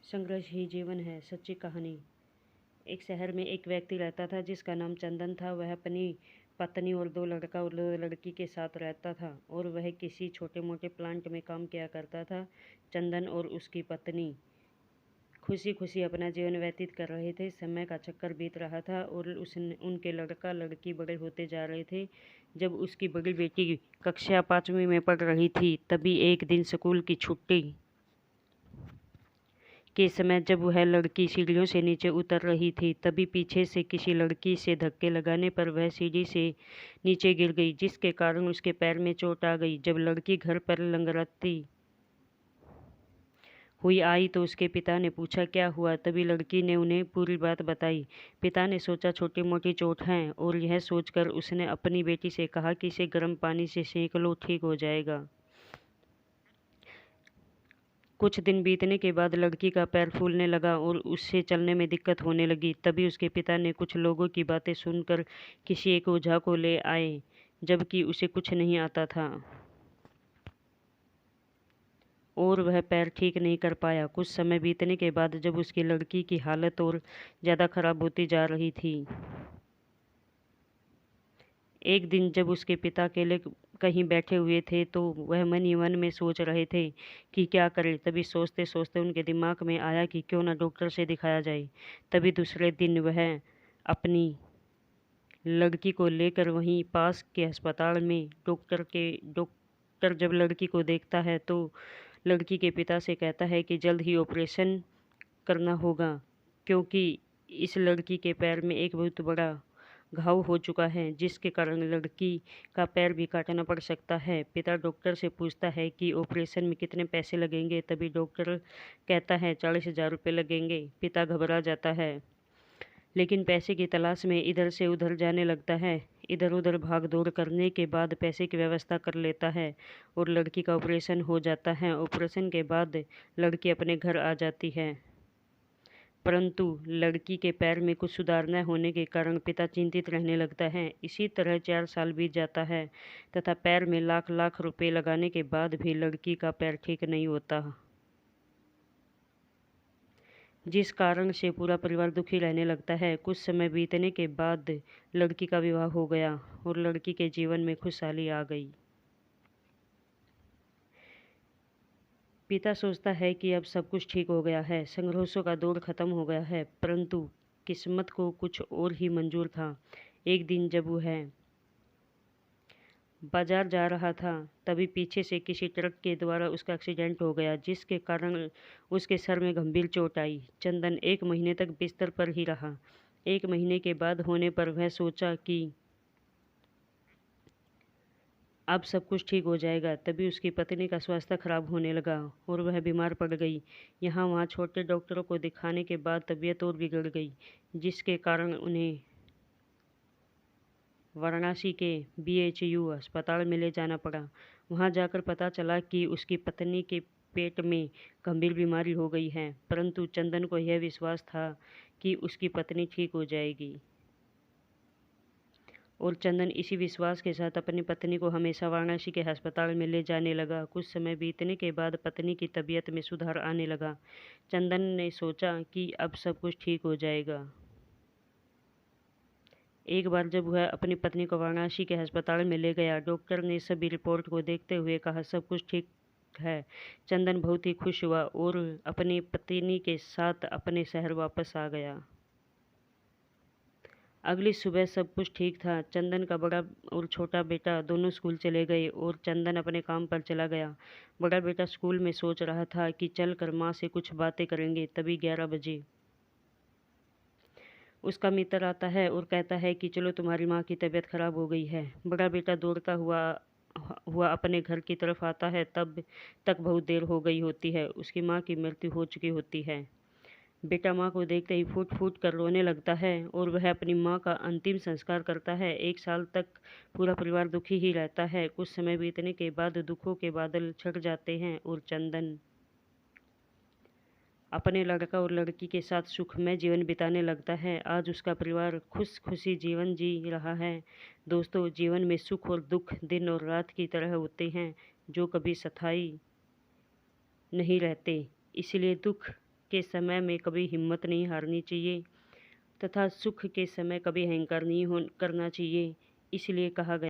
संघर्ष ही जीवन है। सच्ची कहानी। एक शहर में एक व्यक्ति रहता था जिसका नाम चंदन था। वह अपनी पत्नी और दो लड़का और दो लड़की के साथ रहता था और वह किसी छोटे मोटे प्लांट में काम किया करता था। चंदन और उसकी पत्नी खुशी खुशी अपना जीवन व्यतीत कर रहे थे। समय का चक्कर बीत रहा था और उनके लड़का लड़की बड़े होते जा रहे थे। जब उसकी बड़ी बेटी कक्षा 5वीं में पढ़ रही थी, तभी एक दिन स्कूल की छुट्टी के समय जब वह लड़की सीढ़ियों से नीचे उतर रही थी, तभी पीछे से किसी लड़की से धक्के लगाने पर वह सीढ़ी से नीचे गिर गई, जिसके कारण उसके पैर में चोट आ गई। जब लड़की घर पर लंगड़ाती हुई आई तो उसके पिता ने पूछा क्या हुआ। तभी लड़की ने उन्हें पूरी बात बताई। पिता ने सोचा छोटी मोटी चोट है, और यह सोचकर उसने अपनी बेटी से कहा कि इसे गर्म पानी से सेंक लो, ठीक हो जाएगा। कुछ दिन बीतने के बाद लड़की का पैर फूलने लगा और उससे चलने में दिक्कत होने लगी। तभी उसके पिता ने कुछ लोगों की बातें सुनकर किसी एक ओझा को ले आए, जबकि उसे कुछ नहीं आता था और वह पैर ठीक नहीं कर पाया। कुछ समय बीतने के बाद जब उसकी लड़की की हालत और ज़्यादा खराब होती जा रही थी, एक दिन जब उसके पिता अकेले कहीं बैठे हुए थे तो वह मन ही मन में सोच रहे थे कि क्या करें। तभी सोचते सोचते उनके दिमाग में आया कि क्यों ना डॉक्टर से दिखाया जाए। तभी दूसरे दिन वह अपनी लड़की को लेकर वहीं पास के अस्पताल में डॉक्टर जब लड़की को देखता है तो लड़की के पिता से कहता है कि जल्द ही ऑपरेशन करना होगा, क्योंकि इस लड़की के पैर में एक बहुत बड़ा घाव हो चुका है, जिसके कारण लड़की का पैर भी काटना पड़ सकता है। पिता डॉक्टर से पूछता है कि ऑपरेशन में कितने पैसे लगेंगे। तभी डॉक्टर कहता है 40,000 रुपये लगेंगे। पिता घबरा जाता है, लेकिन पैसे की तलाश में इधर से उधर जाने लगता है। इधर उधर भाग दौड़ करने के बाद पैसे की व्यवस्था कर लेता है और लड़की का ऑपरेशन हो जाता है। ऑपरेशन के बाद लड़की अपने घर आ जाती है, परंतु लड़की के पैर में कुछ सुधार न होने के कारण पिता चिंतित रहने लगता है। इसी तरह 4 साल बीत जाता है तथा पैर में लाख लाख रुपए लगाने के बाद भी लड़की का पैर ठीक नहीं होता, जिस कारण से पूरा परिवार दुखी रहने लगता है। कुछ समय बीतने के बाद लड़की का विवाह हो गया और लड़की के जीवन में खुशहाली आ गई। पिता सोचता है कि अब सब कुछ ठीक हो गया है, संघर्षों का दौर खत्म हो गया है, परंतु किस्मत को कुछ और ही मंजूर था। एक दिन जब वह बाजार जा रहा था, तभी पीछे से किसी ट्रक के द्वारा उसका एक्सीडेंट हो गया, जिसके कारण उसके सर में गंभीर चोट आई। चंदन 1 महीने तक बिस्तर पर ही रहा। 1 महीने के बाद होने पर वह सोचा कि अब सब कुछ ठीक हो जाएगा। तभी उसकी पत्नी का स्वास्थ्य खराब होने लगा और वह बीमार पड़ गई। यहाँ वहाँ छोटे डॉक्टरों को दिखाने के बाद तबीयत और बिगड़ गई, जिसके कारण उन्हें वाराणसी के BHU अस्पताल में ले जाना पड़ा। वहाँ जाकर पता चला कि उसकी पत्नी के पेट में गंभीर बीमारी हो गई है, परंतु चंदन को यह विश्वास था कि उसकी पत्नी ठीक हो जाएगी और चंदन इसी विश्वास के साथ अपनी पत्नी को हमेशा वाराणसी के अस्पताल में ले जाने लगा। कुछ समय बीतने के बाद पत्नी की तबीयत में सुधार आने लगा। चंदन ने सोचा कि अब सब कुछ ठीक हो जाएगा। एक बार जब वह अपनी पत्नी को वाराणसी के अस्पताल में ले गया, डॉक्टर ने सभी रिपोर्ट को देखते हुए कहा सब कुछ ठीक है। चंदन बहुत ही खुश हुआ और अपनी पत्नी के साथ अपने शहर वापस आ गया। अगली सुबह सब कुछ ठीक था। चंदन का बड़ा और छोटा बेटा दोनों स्कूल चले गए और चंदन अपने काम पर चला गया। बड़ा बेटा स्कूल में सोच रहा था कि चल कर माँ से कुछ बातें करेंगे। तभी 11 बजे उसका मित्र आता है और कहता है कि चलो तुम्हारी माँ की तबीयत खराब हो गई है। बड़ा बेटा दौड़ता हुआ अपने घर की तरफ आता है। तब तक बहुत देर हो गई होती है। उसकी माँ की मृत्यु हो चुकी होती है। बेटा माँ को देखते ही फूट फूट कर रोने लगता है और वह अपनी माँ का अंतिम संस्कार करता है। 1 साल तक पूरा परिवार दुखी ही रहता है। कुछ समय बीतने के बाद दुखों के बादल छट जाते हैं और चंदन अपने लड़का और लड़की के साथ सुखमय जीवन बिताने लगता है। आज उसका परिवार खुशी जीवन जी रहा है। दोस्तों, जीवन में सुख और दुख दिन और रात की तरह होते हैं, जो कभी स्थायी नहीं रहते। इसलिए दुख के समय में कभी हिम्मत नहीं हारनी चाहिए तथा सुख के समय कभी अहंकार नहीं करना चाहिए। इसलिए कहा गया